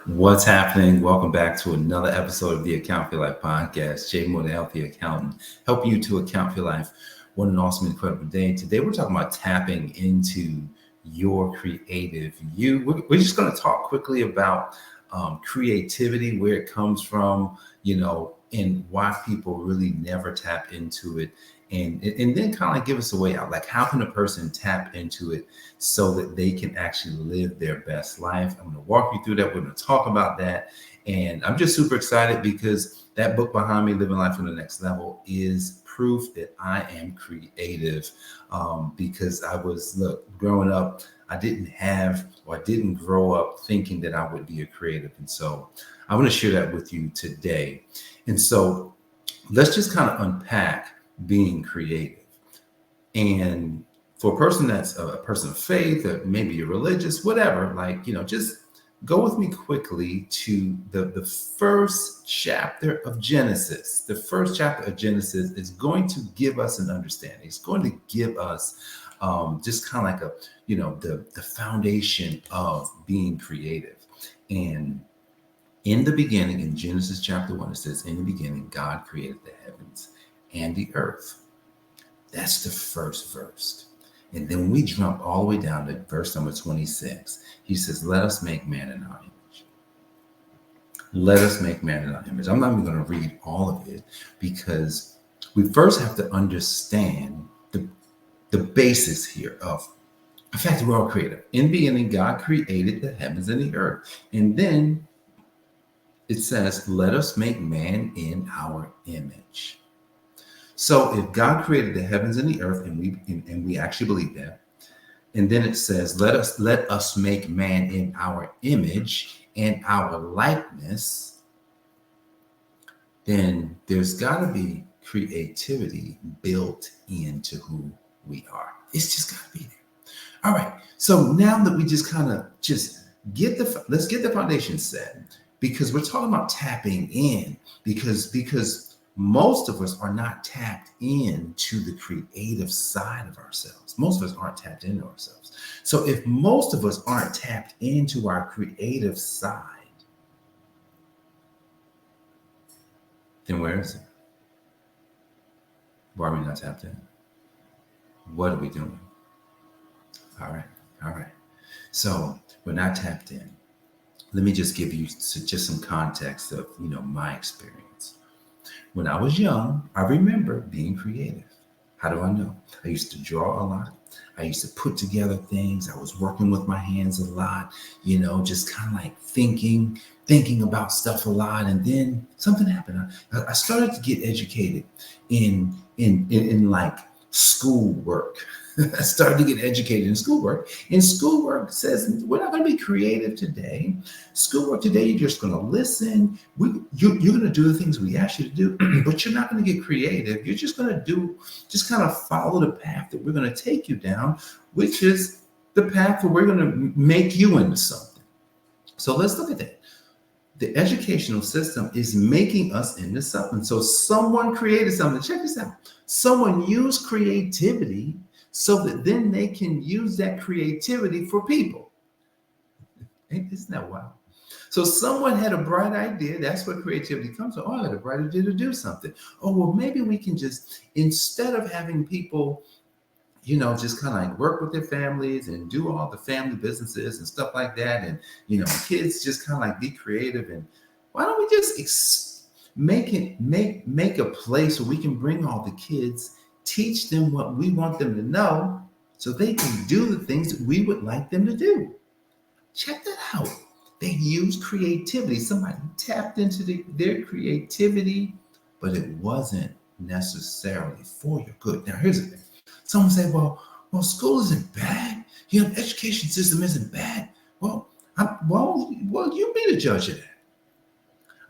What's happening? Welcome back to another episode of the Account for Your Life podcast. Jay Moore, the Healthy Accountant, helping you to account for your life. What an awesome, incredible day. Today, we're talking about tapping into your creative you. We're just going to talk quickly about creativity, where it comes from, and why people really never tap into it. And then kind of give us a way out. Like, how can a person tap into it so that they can actually live their best life? I'm going to walk you through that. We're going to talk about that. And I'm just super excited because that book behind me, Living Life on the Next Level, is proof that I am creative. Because growing up, I didn't grow up thinking that I would be a creative. And so I want to share that with you today. And so let's just kind of unpack being creative. And for a person that's a person of faith, or maybe you're religious, whatever, just go with me quickly to the first chapter of Genesis. The first chapter of Genesis is going to give us an understanding. It's going to give us just kind of like the foundation of being creative. And in the beginning, in Genesis chapter 1, it says, in the beginning, God created the heavens and the earth. That's the first verse. And then we jump all the way down to verse number 26. He says, let us make man in our image. Let us make man in our image. I'm not even going to read all of it because we first have to understand the basis here of the fact that we're all creative. In the beginning, God created the heavens and the earth. And then it says, let us make man in our image. So if God created the heavens and the earth, and we actually believe that, and then it says, let us make man in our image and our likeness, then there's got to be creativity built into who we are. It's just got to be there. All right. So now that we just kind of let's get the foundation set, because we're talking about tapping in, because most of us are not tapped into the creative side of ourselves. Most of us aren't tapped into ourselves. So if most of us aren't tapped into our creative side, then where is it? Why are we not tapped in? What are we doing? All right. So we're not tapped in. Let me just give you just some context of, my experience. When I was young, I remember being creative. How do I know? I used to draw a lot. I used to put together things. I was working with my hands a lot, just kind of like thinking about stuff a lot. And then something happened. I started to get educated in like schoolwork. I started to get educated in schoolwork. And schoolwork says, we're not going to be creative today. Schoolwork today, you're just going to listen. You're going to do the things we ask you to do, but you're not going to get creative. You're just going to just kind of follow the path that we're going to take you down, which is the path where we're going to make you into something. So let's look at that. The educational system is making us into something. So someone created something. Check this out. Someone used creativity so that then they can use that creativity for people. Isn't that wild? So someone had a bright idea. That's where creativity comes from. Oh, I had a bright idea to do something. Oh, well, maybe we can just, instead of having people, just kind of like work with their families and do all the family businesses and stuff like that. And, kids just kind of like be creative. And why don't we just make a place where we can bring all the kids, teach them what we want them to know so they can do the things that we would like them to do. Check that out. They use creativity. Somebody tapped into their creativity, but it wasn't necessarily for your good. Now, here's the thing. Someone say, well, school isn't bad. The education system isn't bad. Well, you be the judge of that.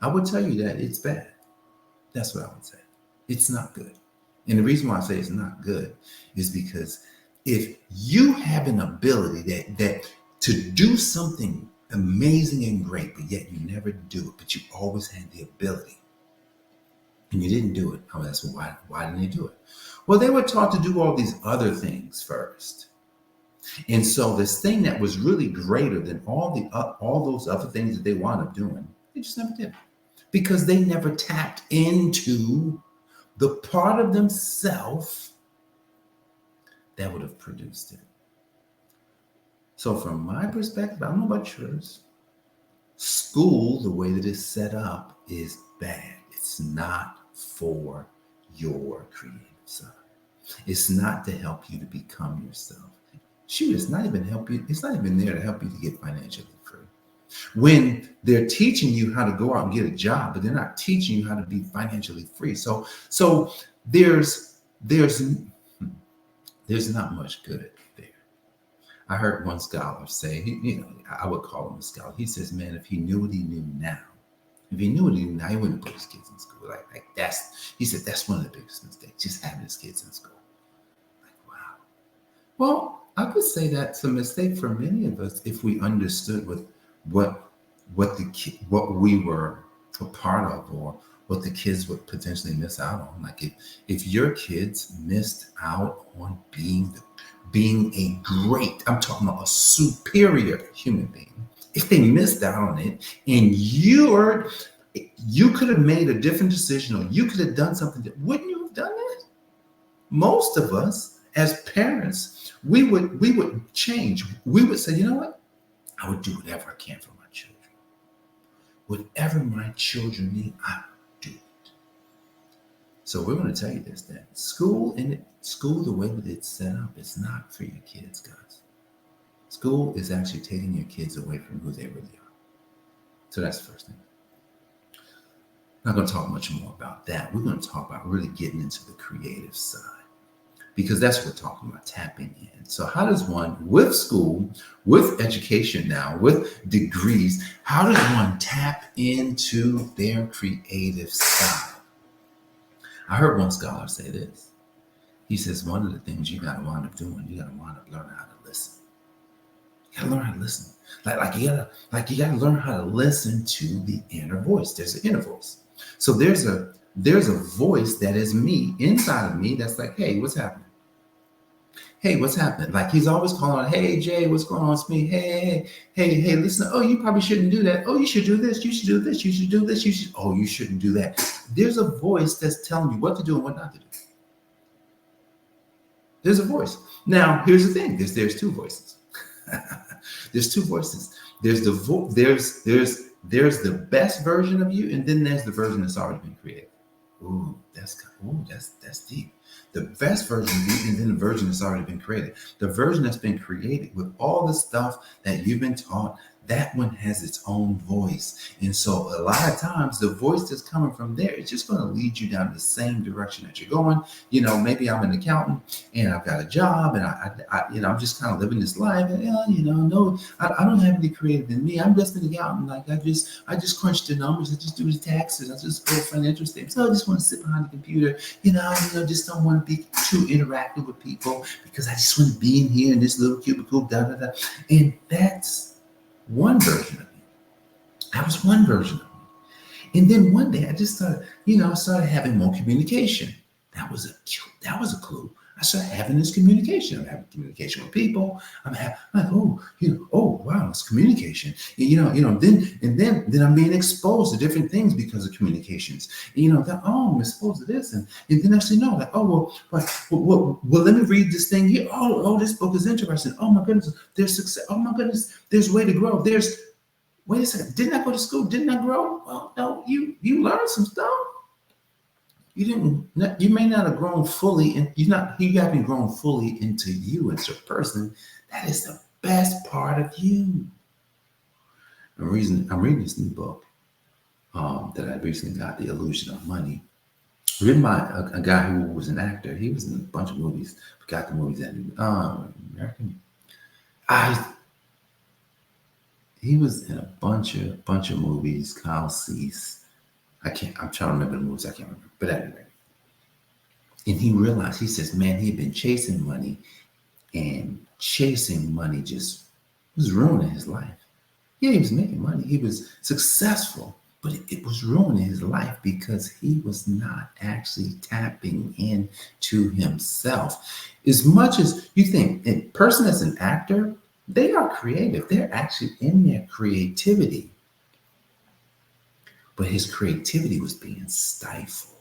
I would tell you that it's bad. That's what I would say. It's not good. And the reason why I say it's not good is because if you have an ability that to do something amazing and great, but yet you never do it, but you always had the ability and you didn't do it, I would ask, why didn't they do it? Well, they were taught to do all these other things first. And so this thing that was really greater than all those other things that they wound up doing, they just never did, because they never tapped into the part of themselves that would have produced it. So from my perspective, I don't know about yours, school, the way that it's set up, is bad. It's not for your creative side. It's not to help you to become yourself. Shoot, it's not even there to help you to get financially free. When they're teaching you how to go out and get a job, but they're not teaching you how to be financially free. So there's not much good there. I heard one scholar say, I would call him a scholar. He says, man, if he knew what he knew now, he wouldn't put his kids in school. He said, that's one of the biggest mistakes, just having his kids in school. Like, wow. Well, I could say that's a mistake for many of us if we understood what we were a part of, or what the kids would potentially miss out on. Like if your kids missed out on being a great, I'm talking about a superior human being, if they missed out on it, and you could have made a different decision, or you could have done something that, wouldn't you have done that? Most of us as parents, we would change. We would say, you know what? I would do whatever I can for my children. Whatever my children need, I would do it. So we're going to tell you this, that school, the way that it's set up, it's not for your kids, guys. School is actually taking your kids away from who they really are. So that's the first thing. I'm not going to talk much more about that. We're going to talk about really getting into the creative side, because that's what we're talking about, tapping in. So how does one, with school, with education now, with degrees, how does one tap into their creative side? I heard one scholar say this. He says, one of the things you got to wind up doing, you got to wind up learning how to listen. You got to learn how to listen. Like you got to learn how to listen to the inner voice. There's an inner voice. So there's a voice that is me, inside of me, that's like, hey, what's happening? Hey, what's happening? Like he's always calling, hey, Jay, what's going on? It's me. Hey, listen. Oh, you probably shouldn't do that. Oh, you should do this. You should do this. You should do this. Oh, you shouldn't do that. There's a voice that's telling you what to do and what not to do. There's a voice. Now, here's the thing. There's two voices. There's two voices. There's the best version of you, and then there's the version that's already been created. That's deep. The best version of you, and then the version that's already been created. The version that's been created with all the stuff that you've been taught, that one has its own voice. And so a lot of times the voice that's coming from there, it's just going to lead you down the same direction that you're going. Maybe I'm an accountant and I've got a job, and I'm just kind of living this life, and no, I don't have any creative in me. I'm just an accountant. Like I just crunch the numbers, I just do the taxes, I just go financial statements. So I just want to sit behind the computer, just don't want to be too interactive with people, because I just want to be in here in this little cubicle, and that's one version of me. That was one version of me. And then one day I just started, started having more communication. That was a clue. I started having this communication. I'm having communication with people. I'm like, wow, it's communication. Then I'm being exposed to different things because of communications. I'm exposed to this, and then I say no, like, well, let me read this thing here. Oh, this book is interesting. Oh my goodness, there's success. Oh my goodness, there's way to grow. Wait a second, didn't I go to school? Didn't I grow? Well, no, you learned some stuff. You may not have grown fully, and you haven't grown fully into you as a person. That is the best part of you. I'm reading this new book that I recently got, The Illusion of Money, written by a guy who was an actor. He was in a bunch of movies. Forgot the movies that American. He was in a bunch of movies. Kyle Cease. I'm trying to remember the movies. I can't remember. But anyway. And he realized, he says, man, he had been chasing money, and chasing money just was ruining his life. Yeah, he was making money. He was successful. but it was ruining his life because he was not actually tapping into himself. As much as you think a person as an actor, they are creative. They're actually in their creativity. But his creativity was being stifled.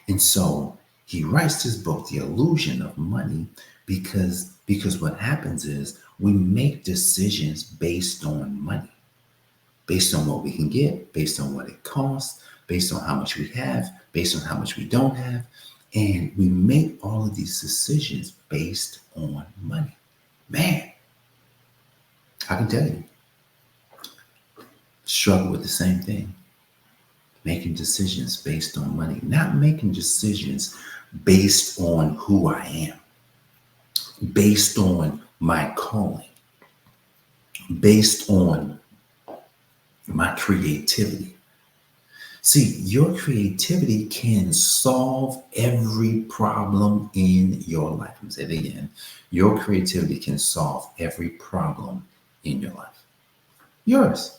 And so he writes this book, The Illusion of Money, because what happens is we make decisions based on money, based on what we can get, based on what it costs, based on how much we have, based on how much we don't have. And we make all of these decisions based on money. Man, I can tell you, struggle with the same thing. Making decisions based on money, not making decisions based on who I am, based on my calling, based on my creativity. See, your creativity can solve every problem in your life. I'm going to say it again. Your creativity can solve every problem in your life. Yours.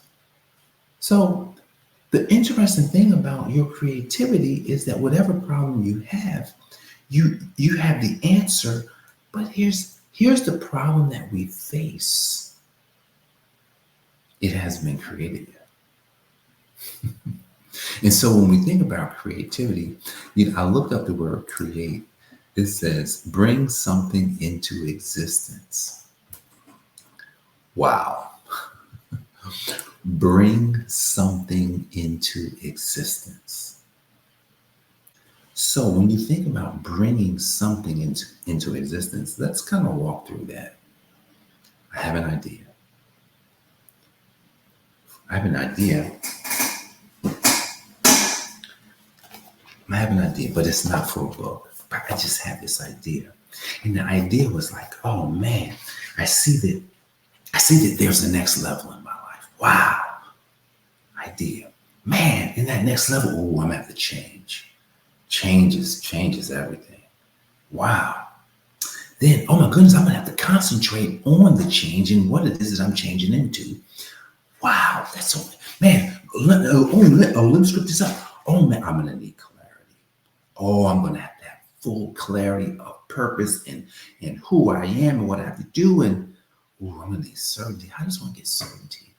So the interesting thing about your creativity is that whatever problem you have have the answer. But here's the problem that we face. It hasn't been created yet. And so when we think about creativity, I looked up the word create. It says bring something into existence. Wow. Bring something into existence. So when you think about bringing something into existence, let's kind of walk through that. I have an idea. But it's not for a book. But I just have this idea. And the idea was like, oh man, I see that there's a next level in my life. Wow. Idea. Man, in that next level, I'm gonna have to change. Changes everything. Wow. Then, oh my goodness, I'm gonna have to concentrate on the change and what it is that I'm changing into. Wow, that's so, man, let me script this up. Oh man, I'm gonna need clarity. Oh, I'm gonna have to have full clarity of purpose and who I am and what I have to do. And I'm gonna need certainty. I just want to get certainty.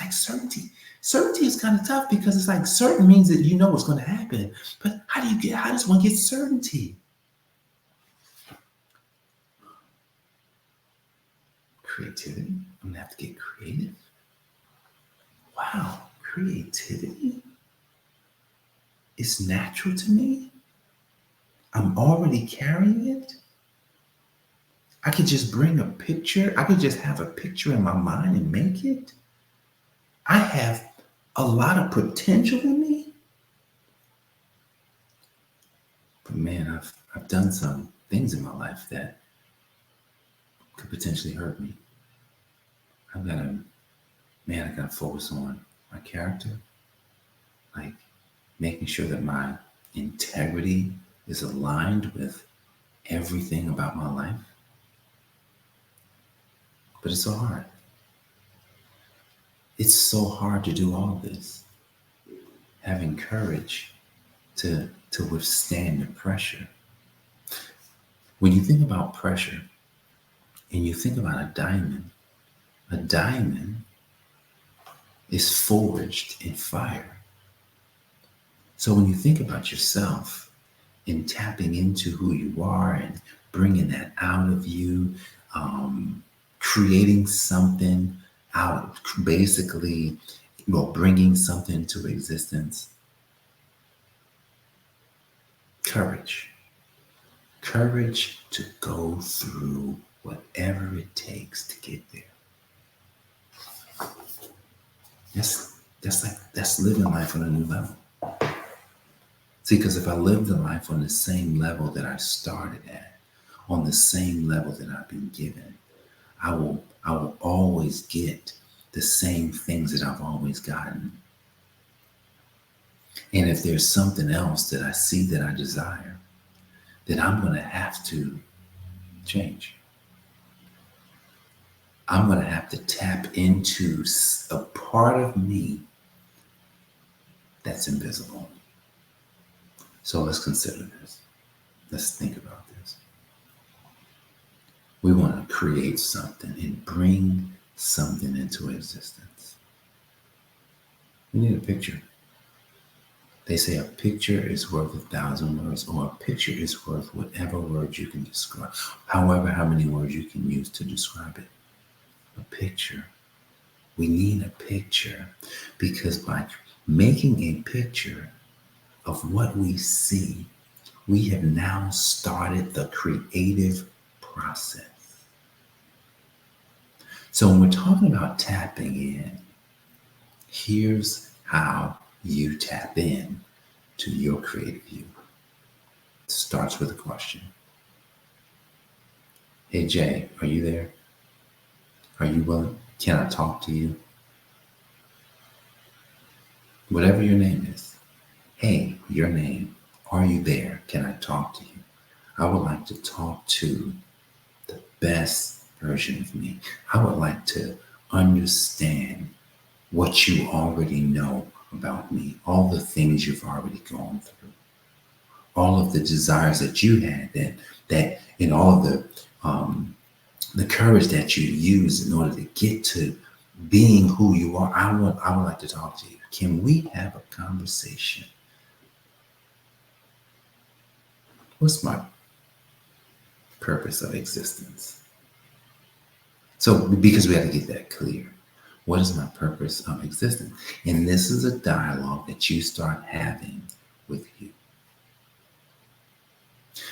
Like certainty. Certainty is kind of tough because it's like certain means that you know what's going to happen. But how does one get certainty? Creativity. I'm gonna have to get creative. Wow, creativity is natural to me. I'm already carrying it. I could just bring a picture. I could just have a picture in my mind and make it. I have a lot of potential in me. But man, I've done some things in my life that could potentially hurt me. I gotta focus on my character, like making sure that my integrity is aligned with everything about my life. But it's so hard. It's so hard to do all this. Having courage to withstand the pressure. When you think about pressure and you think about a diamond is forged in fire. So when you think about yourself and tapping into who you are and bringing that out of you, creating something out, basically, bringing something into existence. Courage to go through whatever it takes to get there. That's living life on a new level. See, because if I lived the life on the same level that I started at, on the same level that I've been given, I will always get the same things that I've always gotten. And if there's something else that I see that I desire, then I'm going to have to change. I'm going to have to tap into a part of me that's invisible. So let's consider this. Let's think about this. We want to create something and bring something into existence. We need a picture. They say a picture is worth 1,000 words, or a picture is worth whatever words you can describe, however, how many words you can use to describe it. A picture. We need a picture, because by making a picture of what we see, we have now started the creative process. So when we're talking about tapping in, here's how you tap in to your creative you. It starts with a question. Hey Jay, are you there? Are you willing? Can I talk to you? Whatever your name is. Hey, your name. Are you there? Can I talk to you? I would like to talk to the best version of me. I would like to understand what you already know about me, all the things you've already gone through, all of the desires that you had, that and all of the courage that you use in order to get to being who you are. I would like to talk to you. Can we have a conversation? What's my purpose of existence? So, because we have to get that clear. What is my purpose of existence? And this is a dialogue that you start having with you.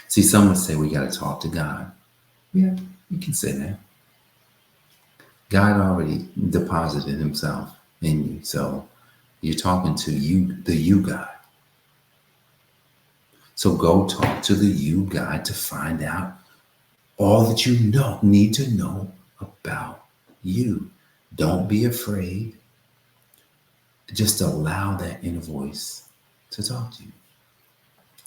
See, some would say we got to talk to God. Yeah, you can say that. God already deposited himself in you. So you're talking to you, the you God. So go talk to the you God to find out all that you need to know about you. Don't be afraid. Just allow that inner voice to talk to you.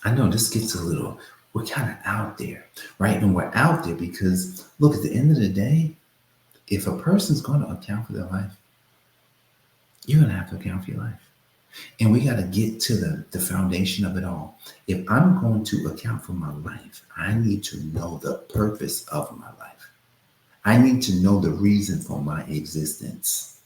I know this gets we're kind of out there, right? And we're out there because, look, at the end of the day, if a person's going to account for their life, you're going to have to account for your life. And we got to get to the foundation of it all. If I'm going to account for my life, I need to know the purpose of my life. I need to know the reason for my existence.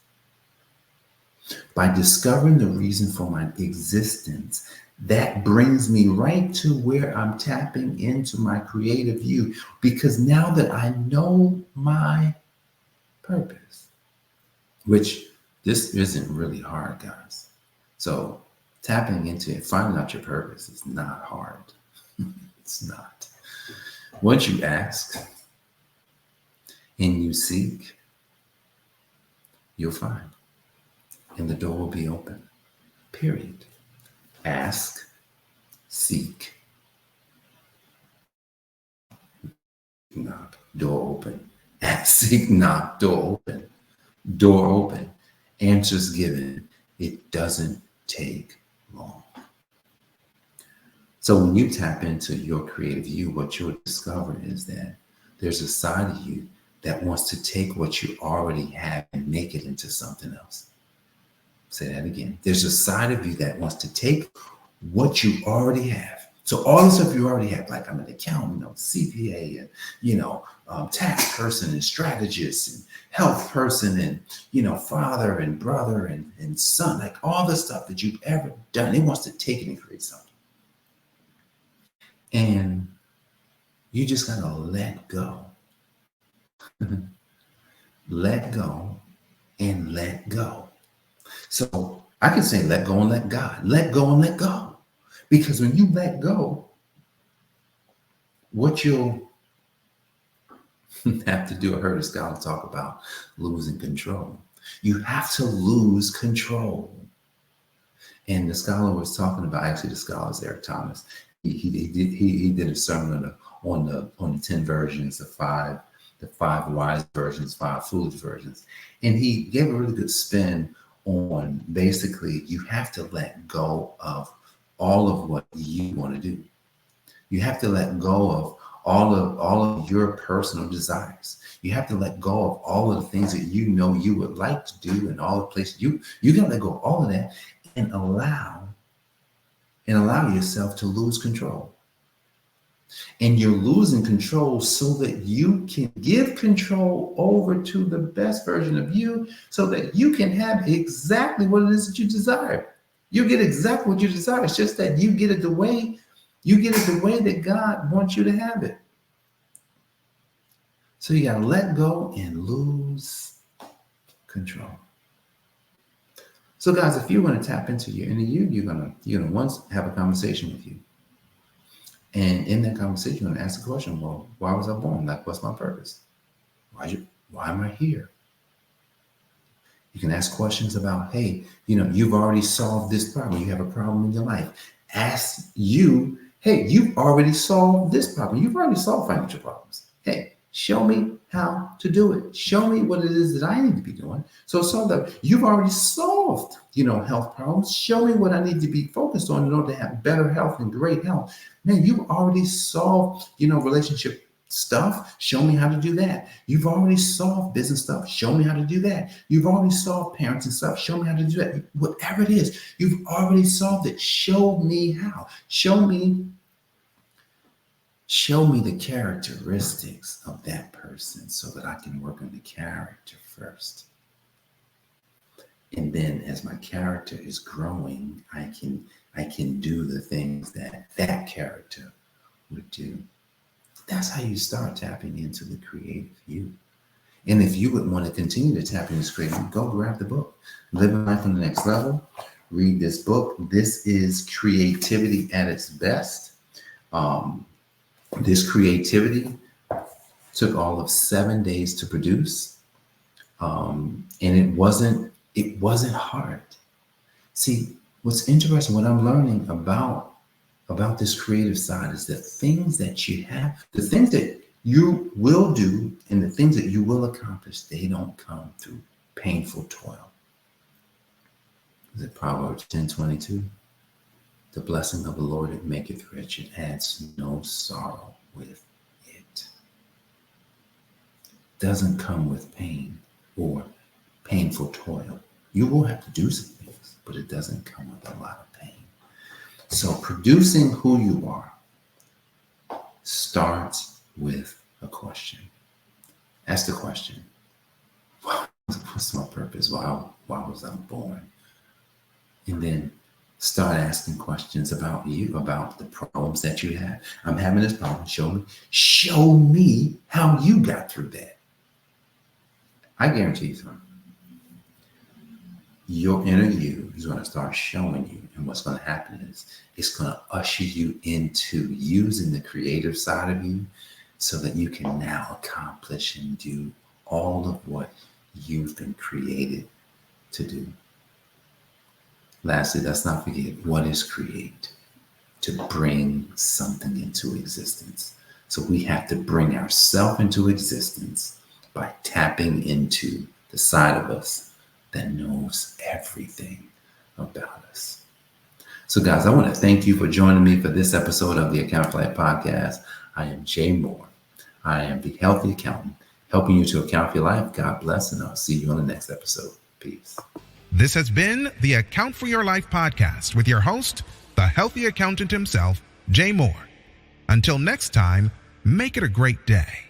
By discovering the reason for my existence, that brings me right to where I'm tapping into my creative you. Because now that I know my purpose, which this isn't really hard, guys. So tapping into it, finding out your purpose is not hard. It's not. Once you ask and you seek, you'll find. And the door will be open. Period. Ask, seek, knock, door open. Ask, seek, knock, door open. Door open. Answers given. It doesn't take long. So when you tap into your creative you, what you'll discover is that there's a side of you that wants to take what you already have and make it into something else. Say that again. There's a side of you that wants to take what you already have. So all the stuff you already have, like I'm an accountant, CPA, and tax person and strategist and health person and father and brother and son, like all the stuff that you've ever done. It wants to take it and create something. And you just gotta let go. Let go and let go. So I can say let go and let God. Let go and let go. Because when you let go, what you'll have to do, I heard a scholar talk about losing control. You have to lose control. And the scholar was talking about, actually the scholar is Eric Thomas. He did a sermon on the 10 versions, the five wise versions, 5 foolish versions. And he gave a really good spin on basically you have to let go of all of what you want to do. You have to let go of all of your personal desires. You have to let go of all of the things that you know you would like to do and all the places you got to let go of all of that and allow and allow yourself to lose control. And you're losing control so that you can give control over to the best version of you so that you can have exactly what it is that you desire. You get exactly what you desire. It's just that you get it the way that God wants you to have it. So you got to let go and lose control. So guys, if you want to tap into your inner you, you're gonna once have a conversation with you. And in that conversation, you're going to ask the question, well, why was I born? Like, what's my purpose? Why am I here? You can ask questions about, hey, you've already solved this problem. You have a problem in your life. Ask you, hey, you've already solved this problem. You've already solved financial problems. Hey, show me how to do it. Show me what it is that I need to be doing. So that you've already solved, health problems. Show me what I need to be focused on in order to have better health and great health. Man, you've already solved, relationship stuff. Show me how to do that. You've already solved business stuff. Show me how to do that. You've already solved parenting stuff. Show me how to do that. Whatever it is, you've already solved it. Show me how. Show me the characteristics of that person so that I can work on the character first. And then as my character is growing, I can do the things that character would do. That's how you start tapping into the creative you. And if you would want to continue to tap into this creative, go grab the book, Living Life on the Next Level. Read this book. This is creativity at its best. This creativity took all of 7 days to produce. And it wasn't hard. See, what's interesting, what I'm learning about this creative side is the things that you have, the things that you will do and the things that you will accomplish, they don't come through painful toil. Is it Proverbs 10:22? The blessing of the Lord, it maketh rich, it adds no sorrow with it. Doesn't come with pain or painful toil. You will have to do some things, but it doesn't come with a lot of pain. So producing who you are starts with a question. Ask the question, what's my purpose? Why was I born? And then start asking questions about you, about the problems that you have. I'm having this problem. Show me how you got through that. I guarantee you something. Your inner you is going to start showing you. And what's going to happen is it's going to usher you into using the creative side of you so that you can now accomplish and do all of what you've been created to do. Lastly, let's not forget, what is create? To bring something into existence. So we have to bring ourselves into existence by tapping into the side of us that knows everything about us. So guys, I want to thank you for joining me for this episode of the I AFYL Podcast. I am Jay Moore. I am the Healthy Accountant, helping you to account for your life. God bless, and I'll see you on the next episode. Peace. This has been the Account for Your Life podcast with your host, the Healthy Accountant himself, Jay Moore. Until next time, make it a great day.